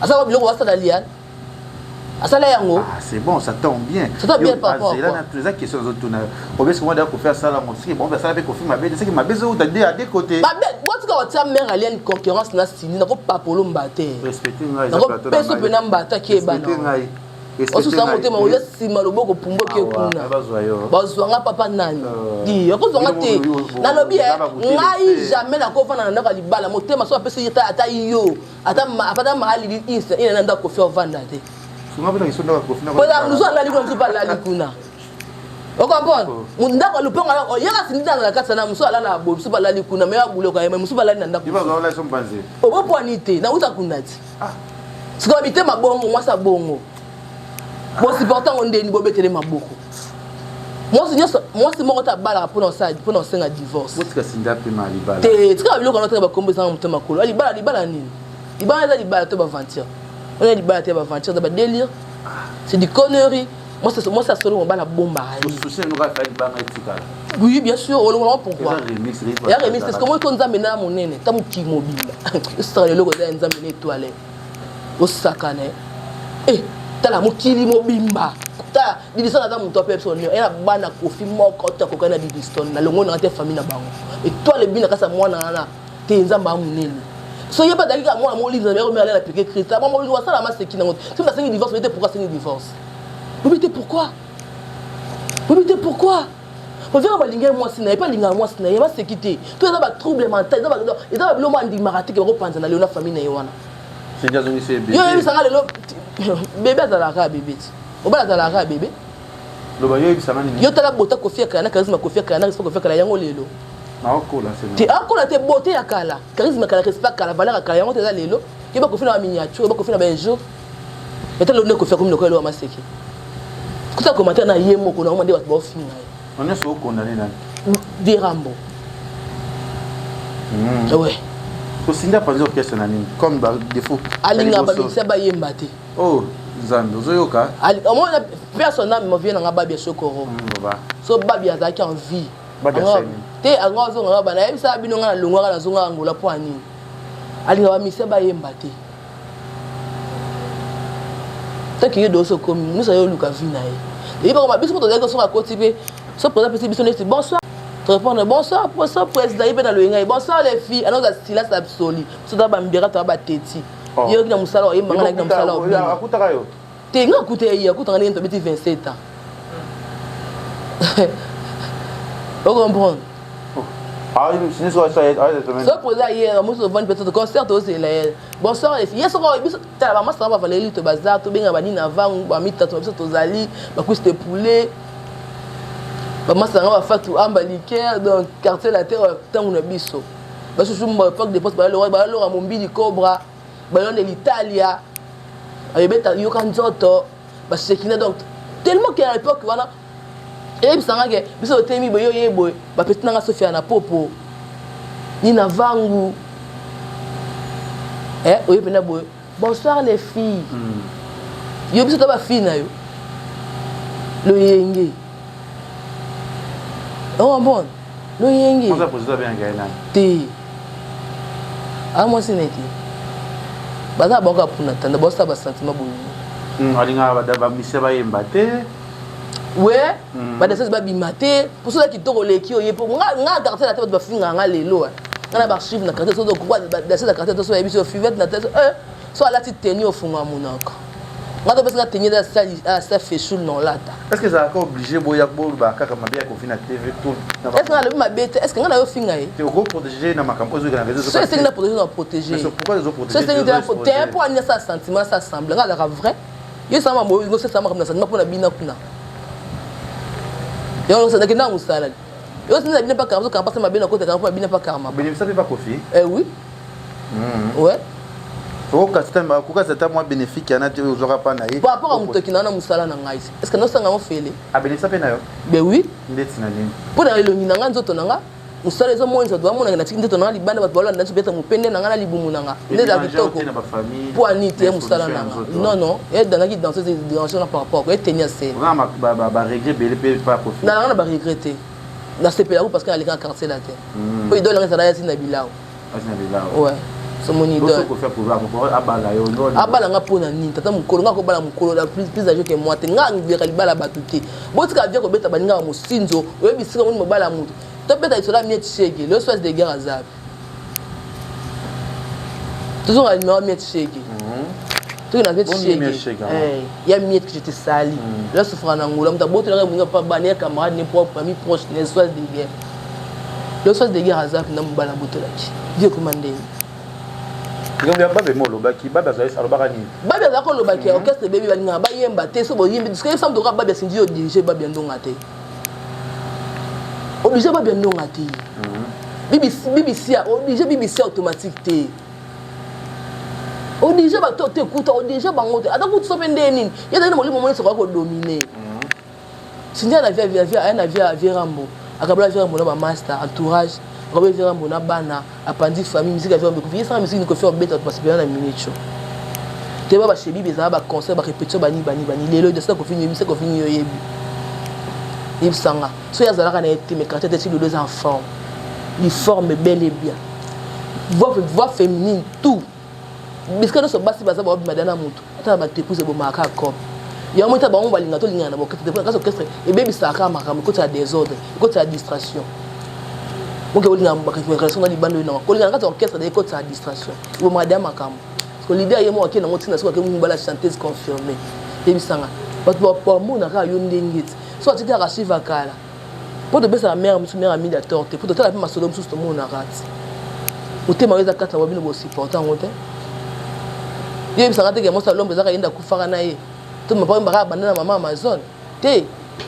asa ba biloko wasa da liane asala yango c'est bon ça tombe bien papa là na toutes les questions autour na obès que moi d'ailleurs pour faire ça là moi c'est bon ça avec confirme ma bête c'est que ma bête ou à des côtés ma bête moi tu quand tu mère alien concurrence na sini na ko papolo mbate respecter ngai na ko peso pena mbata ke bana osu sa motema o yesima loboko pumbo ke kuna bazwanga papa nani di yakozwanga te na lobi ngai jamais na ko fana na ka libala motema so apesi ata yo ata mahali insa ina nda ko faire vanda te sunga bina kisonda ko fina ko la nous ala likuna msupa la likuna o comprendre munda ko luponga o yaka sinida na kasa na msu ala na bo msupa la likuna me abulo ka msupa la nda ko iba ko la sombanze o bo poanite na uta kunati siko bite mabongo mwasa bongo bon supportant on ndeni bo betele maboko moi c'est mon ta bala pour non senga divorce botika sinda pe ma libala te tika biloko na ta ba kombe sans mutema kolo libala nini libala za libala to ba venture on a libala te ba venture da ba délire c'est du connerie moi ça solo on bala bomba souci nous va faire libala etika oui bien sûr on le pourquoi il y a remix parce que moi to nzambe na monene ta muki mobile c'est le logo za nzambe ne toile au sakane tala mokili mobimba ta didisana ta muto personne ela bana kofi moko ta kokana didiston na longo na te famille na bango et toi le bina kasa mwana na te nzamba munene so yeba dalika mwana mo livre na mère la piquer Christ moi mo livre ça la masse qui na tu na sengi divorce mais pourquoi sengi divorce pourquoi on vient ba linga moi sina pas linga moi sina yeba sécurité tout ça ba trouble mental ça ba bilo mandi marate ke ko panza na leona famille na yona c'est déjà une bébé yo yeba sanga lelo bébé azalaka bébé obala azalaka bébé loba yo yeba sanga nini yo tala bota kofia kana charisme kofia kana respect kofia kana yango lelo na okola c'est ti akola te beauté ya kala charisme kala respect kala valeur kala yango te za lelo yeba kofia na miniature yeba kofia na ben jour eta lo ne kofia comme le ko lo maseki kuta commentaire na yemo ko na mo de ba finga on est sur condamné na di rambo ouais ko sinda pas orchestre na nini comme ba défaut alinga ba bisa ba yemba te oh Zando zoyoka ali au moins personne me vient na babia sokoro so babia zaki en vie te anga zo nga bana yebisa bino nga na longwa na zonga ngola po ani alinga ba mise ba yemba te taki do so komi musa yo luka vie na ye et ba ko biso to zaki so ka kotipe so pour ça biso ne bonsoir te répondre bonsoir président ibe na loinga bonsoir les filles alors ça silence absolu so da ba mbira to ba teti yo kina musala o yemba na kina musala o akutaka yo te nga kuté ya kutanga ni to biti 27 ans vous comprenez ah oui c'est ça so pour ça hier moi so vendre peut-être concert aussi là bonsoir les filles so ko biso ta ba masa ba valer to bazar to benga bani na vangu ba mita to biso to zali ba kuste poulet ba masa nga ba fatu amba liqueur dans quartier la terre tangu na biso ba so jumba parc de poste ba lo mombili cobra ba de l'Italia ayebeta yo kanzoto ba sekina donc tellement qu'à l'époque voilà et bisanga ke biso temi boyo yebo ba petina nga Sofia na popo ni na vangu oyo pena boyo bonsoir les filles yo biso to ba fille na yo lo yenge oh bon lo yenge moi ça pose ça bien gaina te moi c'est neti baza bonga puna tanda bosa ba sentiment boyo alinga ba mise ba yemba te Ouais, bah des choses babimate pour ceux qui t'ont les qui pour nga quartier la tête va finir nga lelo. Nga ba chiffre na quartier so donc quoi des choses quartier to so ebi so fivette na tête so la ti tenir au fond monaka. Nga to parce que tenir ça fait chou non là ta. Est-ce que ça a obligé boya ba kaka mabia ko fina TV tout. Est-ce que nga le mabete est-ce que nga na yo finga yi? Tu ko protéger na makambo zo na réseau. C'est que na protéger na protéger. Mais pourquoi les autres protéger? C'est pour amener ça sentiment ça semble nga la vrai. Yo ça m'a moi ça m'a comme ça m'a pour na bina kuna. Yo ça n'a pas musala. Yo ça n'a pas karma quand passe ma bina côté quand pas bina pas karma. Mais ça fait pas Kofi. Eh oui. Ouais. Faut que c'est moi bénéfique y en a tu aura pas naïf. Par rapport à muto qui na musala na ngai. Est-ce que nous ça nga fait Ah bénéfice ça na yo. Ben oui. Ndeti na nini. Pour na le nanga nzoto nanga musala zo mo nzoto mo na na nzoto nanga libanda bato bala ndanzo beta mupende nanga na libumu nanga. Ndeza kitoko. Pour anité musala nanga. Non non, et dans qui danser des dimensions par rapport et tenir c'est. Vraiment ba regret belé pas profiter. Na na ba regretter. Na c'est là parce qu'elle est en quartier là terre. Pour il doit le rester là bilao. Asina bilao. Ouais. C'est mon idole. Qu'est-ce qu'on fait pour abala yo non. Abala nga pona nini tata mukolo nga ko bala mukolo la plus âgé que moi te nga ngvera libala batuté. Botika via ko beta baninga musinzo, oyebi sika moni mobala mutu. To beta isola miet chege, le soir de guerre azab. Toujours à numéro miet chege. Tu na miet chege. Il y a miet que j'étais sali. Là souffrant en Angola, muta boto nga munga pa baner camarade ne propre ami proche ne soir de guerre. Le soir de guerre azab na mobala botolaki. Dieu commandé. Ngombe babe molo baki baba za alobaka ni baba za ko lobaki orchestre baby balinga ba yemba te so bo yemba parce que sam doka baba sinji o diriger baba ndonga te obligé baba ndonga te BBC obligé BBC automatique te obligé ba to te kuta obligé ba ngote ata kutu so pende nini yeda ni molimo moni so ko dominer sinji na via rambo akabla via rambo na ba master entourage Robert Vera Mbona bana apandi famille musique avec me ça musique ko faire bête parce que na minute te ba chebi bezala ba concert ba répétition bani lelo de ça ko fini musique ko fini yebi ibsanga so ya zalaka na été mais quand était les deux enfants ils forment bel et bien voix féminine tout parce que nous sommes basi baza ba madana mutu ata ba te pousse bo maka comme ya mo ta ba on ba linga to linga na bo ka orchestre et baby ça ka maka ko ta désordre ko ta distraction. Donc on a une relation dans les bandes non. Quand on a un orchestre de côté à distraction. Ou madame makam. Parce que l'idée est moi qui na motina so que on va la chanteuse confirmée. Et bisanga. Pour moi na ka yondengit. So tu as archive akala. Pour de baisser la mère amie d'acteur, pour te la ma solo sous tout monde na rat. Ou te marié za kata wa bino bo supportant on te. Ye bisanga te ke mo sa lombe za ka yenda kufara na ye. To me pa mbara banana mama Amazon. Te.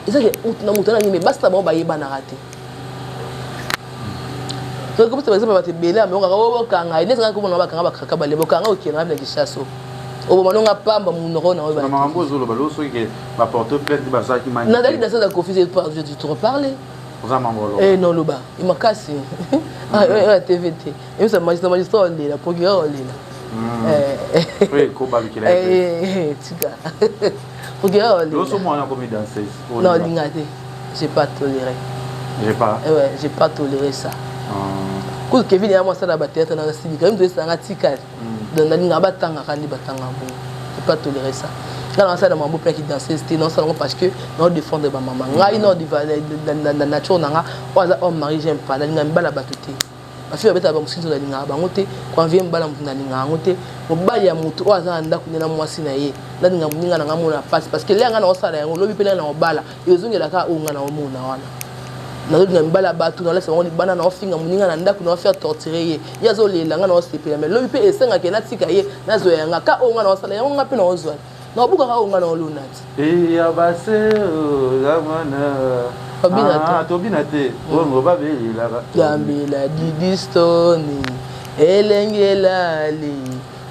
Isa ke na mutana ni me basta ba ba yeba na raté. Donc comme ça par exemple ba te belé mais on ka kanga ine sanga ko bona ba kanga ba kaka ba lebo kanga o kina na kishaso o ba nonga pamba munoro na ba na mambo zolo ba lo so ke ba porte plainte ba za ki mani na dali dans ça confusé je te reparler za mambo lo non lo ba il m'a cassé la TVT et ça magistrat on est la procureur on est là oui ko ba ki la tika procureur on est lo so mo na comme danseuse non lingate j'ai pas toléré ouais j'ai pas toléré ça Quand Kevin et moi ça la bataille dans la civique, même de ça nga tikal. Dans la ligne batanga kandi batanga bon. Je peux pas tolérer ça. Dans ça dans mon beau-père qui dansait c'était non seulement parce que non défendre ma maman. Nga ino dans la nature nanga oza homme mari j'aime pas la ligne mbala batuté. Ma fille beta ba musinzo la ligne ba ngote quand vient mbala mutuna ligne ngote mobali ya mutu oza anda kunena mwasi na ye. La ligne muninga nga mona passe parce que lenga na osala yango lobi pele na obala. Yozongela ka unga na omona wana. Na zo ngambala batu na laisse on libana na ofinga muninga na ndako na faire torturer ye yazo lelanga na osepela mais lobi pe esenga ke na tika ye na zo yanga ka onga na osala yango ngapi na ozwa na buka ka onga na olunati ya base zamana tobinate bongo babelila gambela didistoni elengelali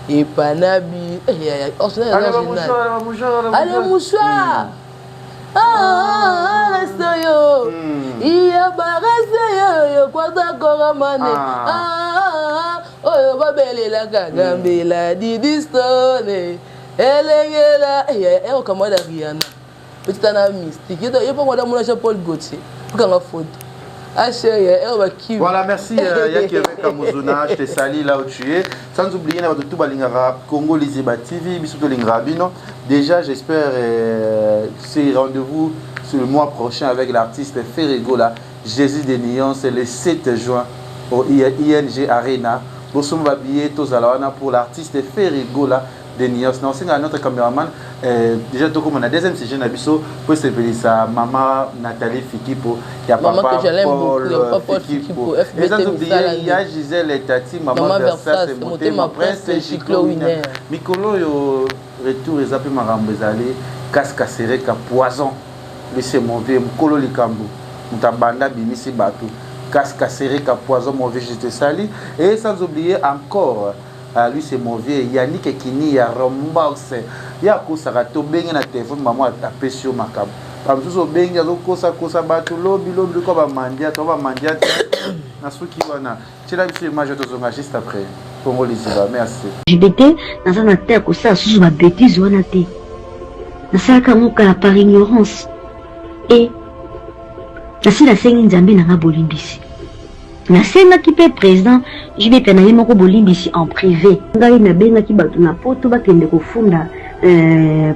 ipanabi allez mouchoir reste yo iya barase yo kwata koramane oyo babelela kagambela didistone elengela kama da Rihanna petite ana mystique yo pas moi mon Jean-Paul Gaultier pour la photo voilà, merci Yakere Kamuzuna, je te salue là où tu es. Sans oublier tout Balingara Congo Liziba TV, Bisuto Lingrabino. Déjà, j'espère ces rendez-vous sur le mois prochain avec l'artiste Ferregola, Jésus des Nuances, le 7 juin au ING Arena. Nous sommes habillés tous à la pour l'artiste Ferregola des Nuances. Nous sommes notre caméraman. Déjà, tout comme on a deuxième sujet, pour s'appeler ça, maman Nathalie Fikipo, il y a papa Paul Fikipo. Et ça, il y a Gisèle et Tati, maman Versace, monté ma prince, Chiclo Winner. Mikolo, yo retour, ils appellent ma rambezale, casque serré, poison. Lui, c'est mon vieux, Mkolo Likambo. Moutabanda, Bimisi Batou. Casque serré, poison, mon vieux, je te salue. Et sans oublier encore, lui, c'est mon vieux, Yannick Kini, Rombox. Il y a un sarato bengi na téléphone maman a tapé sur ma cam. Comme tout bengi a kosa batu lobi ko ba mandia to ba mandia na suki wana. Tu l'as vu image to zonga juste après. Congo Liziba, merci. JBT dans un terre ko ça sous ma bêtise wana té. Na saka moka par ignorance. Et na si la sengi nzambe na bolimbisi. Na senga ki pe président JBT na yemo ko bolimbisi en privé. Ngai na benga ki batu na poto ba kende ko funda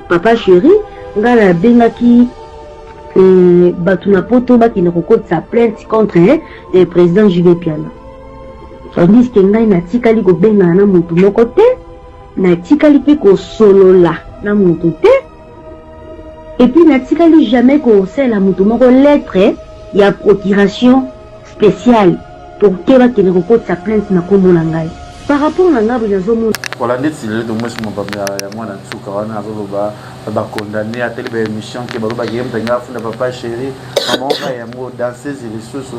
papa chéri ngala bengaki batuna poto bakina kokota sa plainte contre le président Jules Piana. Tandis que ngai na tikali ko benga na mutu moko te na tikali pe ko solola na mutu te et puis na tikali jamais ko sela mutu moko lettre ya procuration spéciale pour que bakina kokota sa plainte na kombo na ngai par rapport na ngabo ya zomo. Voilà, si le dommage mon papa moi dans tout cas on a condamné à telle émission que ba game tanga funda papa chéri maman ya mo danseuse les choses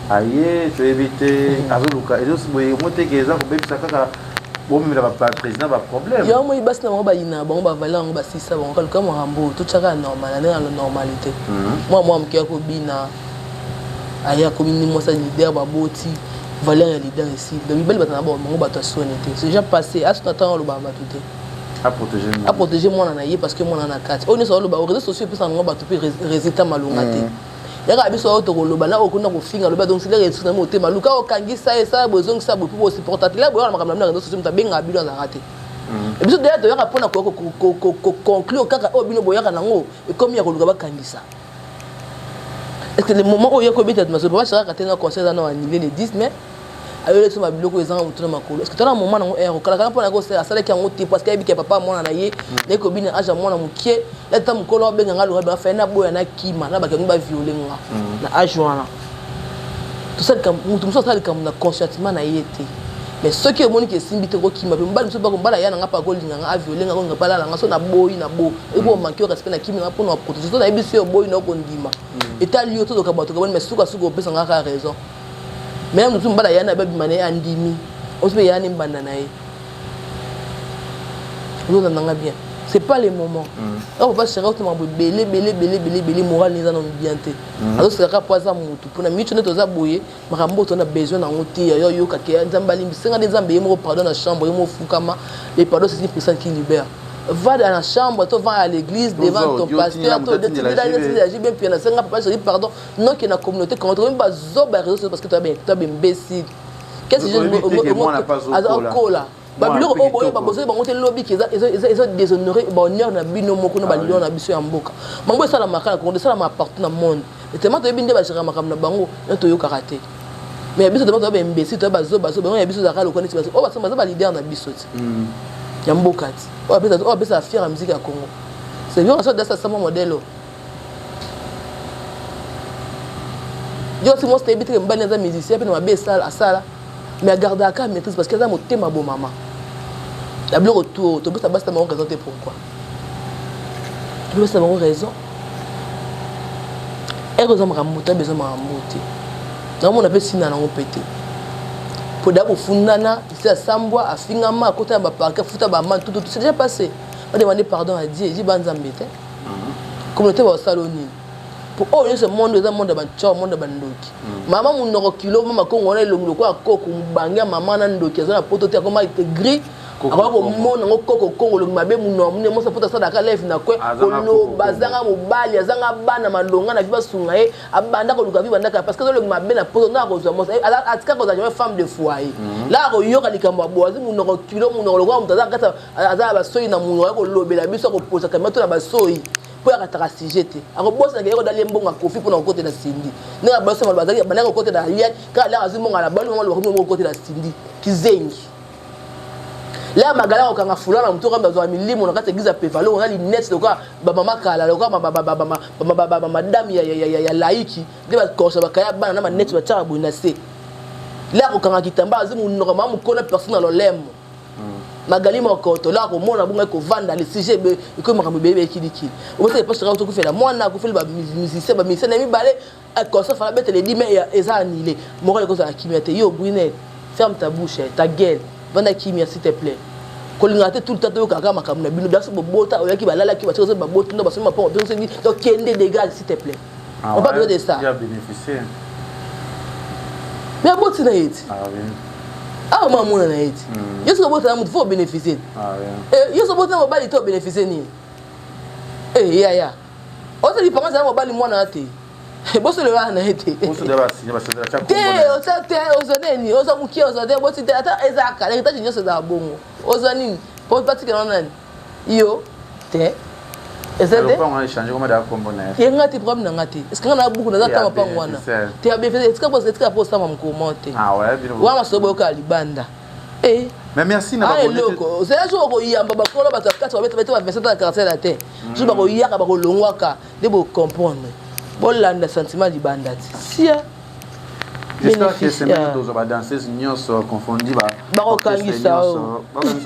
aye to éviter azoluka et aussi boye monter que ça ko bebisa kaka bon mais papa président ba problème ya mo ibasi na ba ina ba ba vala ba sisa ba ko comme rambo tout ça normal na la normalité moi mkia ko bina aya ko mini mo sa leader ba boti valeur ya leader ici le bibel batana ba mo bato sonité c'est déjà passé à ce temps le ba tout à protéger moi na yé parce que moi na carte on est sur le ba réseaux sociaux puis ça ngo bato puis résultat malonga té yaka biso auto ko loba na okuna ko finga loba donc c'est les réseaux na moté maluka o kangi ça et ça besoin ça pour supporter là boya makamna na réseaux sociaux mtabenga bilo na raté et biso d'ailleurs to yaka pona ko conclure kaka o bino boyaka nango et comme ya ko luka ba kangi ça. Est-ce que le moment où il y a Covid, je ne sais pas si tu as un conseil dans le 10 mai, est-ce que tu as un moment où il y a un conseil à ça qui est parce qu'il y a papa, moi, il y a un cobine, il y a un qui est là, tu as un colon, il y a un fait un boy, il y a un qui m'a violé. Tout ça, tout ça, c'est comme un conscientement a été. Mais ce qui est mon qui est simbi to qui m'a pas me pas comme ya na pas ko linga a violer nga pas la nga so na boy na bo e bo manquer respect na kimi na pour na protéger to na biso boy na ko ndima et ta lieu to ka bato ka mais suka pesa nga ka raison même nous mbala ya na ba bimane andimi on se ya ni mbanda na ye nous on bien c'est pas le moment on va chercher autrement belé moral les en bien té alors c'est ka poza mutu pour na mitu ne toza boye makambo to na besoin na ngote yo ka ke nzambali bisenga des nzambe mo pardon na chambre mo fukama les pardon c'est une personne qui libère va dans la chambre tu vas à l'église devant ton pasteur tu dis bien puis na senga papa je dis pardon non que na communauté contre même pas zoba réseau parce que tu as bien imbécile qu'est-ce que je moi n'a pas zola Babylon au boye ba bosse ba monter lobby qui ils ont déshonoré bonheur na bino moko na balilo na biso ya mboka mango ça la makala ko ça la ma partout na monde et tellement to binde ba shira makam na bango to yo karaté mais biso tellement to ba imbécile to ba zo ya biso za kala ko neti ba o ba sama za ba leader na biso ti ya mboka ti o ba ça fier la musique à Congo c'est bien ça ça sama modèle yo si moi c'était bitre mbana za musicien pe na ba sala asala mais garder à la maîtrise parce que ça m'a été ma bonne maman. La bleu retour, tu peux savoir si tu as raison pourquoi. Tu peux savoir raison. Et raison m'a ramouté, besoin m'a ramouté. Dans mon appel sinon on pété. Pour d'abord fundana, c'est à Samboa, à Fingama, à côté de ma parc, à foutre à man, tout c'est déjà passé. On a demandé pardon à Dieu, j'ai ban zambete. Communauté va au saloni. Pour eux ce monde est un monde de bancho, monde de bandoki. Maman mon norokilo, maman quand on est le quoi coco, bangia maman nandoki, ça la potote comment il était gris. Avant que mon nom coco congo le mabe mon nom, mon ça peut ça d'accord lève na quoi, ono bazanga mobali, azanga bana mandonga na viva sungae, abanda ko lukavi bandaka parce que le mabe na poto na ko zomo, atika ko za femme de foyer. Là ko yoka likambo boazi mon norokilo, mon norokwa mutaza kata azaba soyi na mon ko lobela biso ko posa kamato na basoyi. pour ataka sujet te akobosa ke dans les mbonga kofi pour na côté na Cindy na bosa mal bazaki bana ko côté na lien ka la azimu ngala bali mo ko côté na Cindy kizengi là magala okanga fula na mtu kamba zo milimo na kati giza pevalo on a les nets de quoi ba mama kala lo quoi ba madame ya laiki de ba kosa ba kaya bana na net ba tsa buna se là okanga kitamba azimu no kama mukona personne na lo lemo magali mokoto là ko mona bunga ko vanda les sujets be ko makambo bebe kidiki o se pas ko fela mwana ko fela ba musicien na mi balé ko ça fala bête les 10 mais eza annulé mo ko za kimete yo Brunel ferme ta bouche ta gueule vanda kimia s'il te plaît ko lingate tout le temps to kaka makambo na bino daso bobota o yaki balala ki ba tso ba bota ndo ba sema pas on se dit donc kende dégage s'il te plaît on pas besoin de ça il a bénéficié mais boti na yeti ah maman na yeti yo so bota na faut bénéficier yo so bota mobali to bénéficier ni ya o se li panga za mobali mwana ate boso le wana ete boso de ba signer ba se la cha te o sa te o so neni o so muki o so de boti te ata ezaka le ta jinyo so da bongo o so nini po patike na nani yo te ezede on a échangé comment da kombo na ye ngati problème na ngati est-ce que na buku na za kama pango wana te abe fait est-ce que post ça me commenter ouais bino wa masobo ka libanda mais merci na ba loko c'est un jour ko yamba ba kolo ba takata ba beta ba 27 40 la te je ba ko yaka ba ko longwaka de bo comprendre bolanda sentiment libanda ti sia j'espère que c'est même dos ba danser nyonso confondu ba bakangisa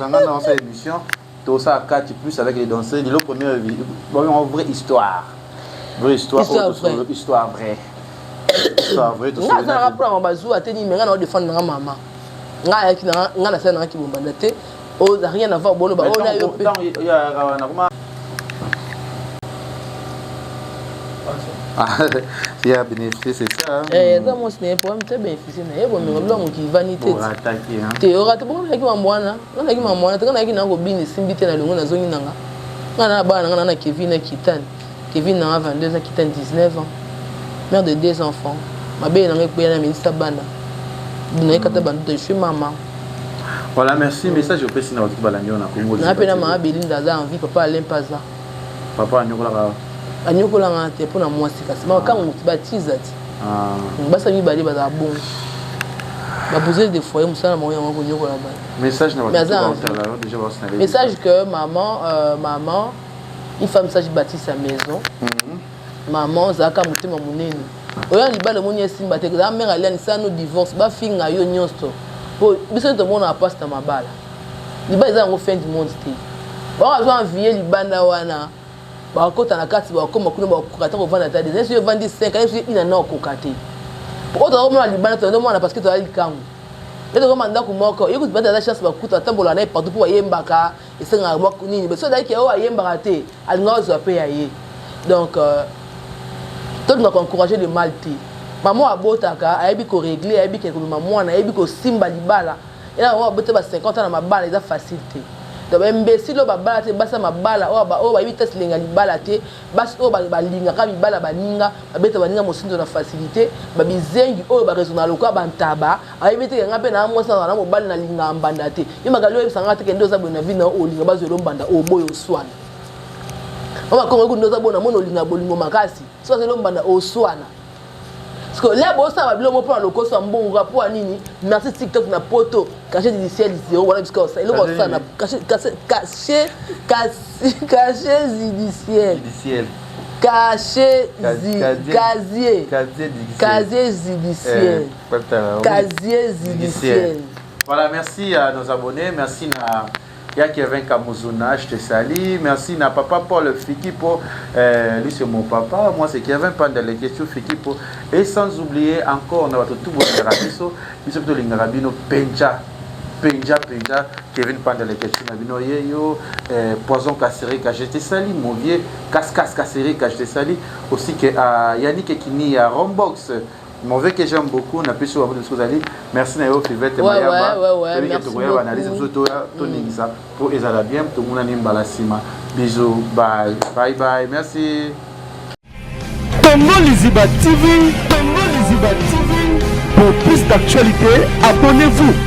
ngana dans cette émission tout ça 4 plus avec les danseurs le premier une vraie histoire histoire vraie tout ça ça rappeler ba zou ateni menga na défendre nga mama nga yaki na nga na sana ki bombanda te o rien à voir bono ba ona yo pe il a bénéficié c'est ça ça moi c'est pour me bénéficier na yebo me ngobla mo ki vanité te ora te bongo na ki mamwana na ki mamwana te na ki na ko bini simbite na longo na zongi nanga ngana bana ngana na Kevin na Kitane Kevin na 22 ans Kitane 19 ans mère de 2 enfants ma belle na ngekwe na ministre bana bino ekata bandu de chez maman. Voilà, merci. Message au président de Balanyo na Congo. Na pena ma Belinda za envie papa Lempaza. Papa anyokola. Anyokola ngate pona mwasi kasi. Ma quand on baptise ati. Ah. Basa mi bali baza bon. Ba poser des fois musala moyo ngo nyokola ba. Message na ba déjà voir ça. Message que maman une femme message bâtisse sa maison. Maman zaka mutema munene. Oya libala moni simba te la mère ali anisa no divorce ba finga yo nyonso. Po biso to mona pasta mabala. Libala za ngo fin du monde te. Ba zo envier libanda wana. Ba kota na kati ba koma kuna ba kokata ko vanda ta des. Yo vandi 5 ans ina na kokate. Po to mona libanda to mona parce que to ali kangu. Eto koma ndako moko yeko banda la chance ba kuta tambola na partout pour yembaka esenga moko nini. Beso dai ke o ayembaka te. Alinga zo pe ya ye. Donc tout le monde encourager le mal té maman abotaka ayebi ko régler ayebi ke ko maman na ayebi ko simba libala ela wa bote ba 50 ans na mabala eza facilité donc imbécile lo babala te basa mabala o ba yibita silinga libala te basi o ba linga ka libala baninga babeta baninga mosindo na facilité ba bizengi o ba raisonner lokwa bantaba ayebi te nga pe na mwasa na mobali na linga mbanda te yimagalo yebisanga te ke ndo za bona vina o linga bazo lo mbanda o boyo swana Mama kongo kundoza bona mono linga bolingo makasi. So c'est lombanda oswana. Parce que là bossa ba bilomo pour lokoso mbongo pour nini? Merci TikTok na poto caché judiciaire 0 voilà parce que ça il est ça na caché judiciaire. Casier judiciaire. Voilà, merci à nos abonnés, merci à il y a Kevin Kamuzuna, je te salue. Merci à Papa Paul Fikipo. Lui, c'est mon papa. Moi, c'est Kevin Pandal, les questions Fikipo. Et sans oublier encore, on a tout bon Rabiso. Nous sommes tous les Rabino Penja. Kevin Pandal, les questions Rabino Yeyo. Poison Kasseri, que je te salue. Mon vieux Cascas Kasseri, que je te salue. Aussi que Yannick Ekini à Rombox. Mon vieux que j'aime beaucoup, on a pu sur votre chose. Merci Nayo Fivette et Mayaba. Merci beaucoup. Analyse pour Ezala bien, tout le monde a balasima. Bisous, bye, bye bye, merci. Congo Liziba TV, pour plus d'actualités, abonnez-vous.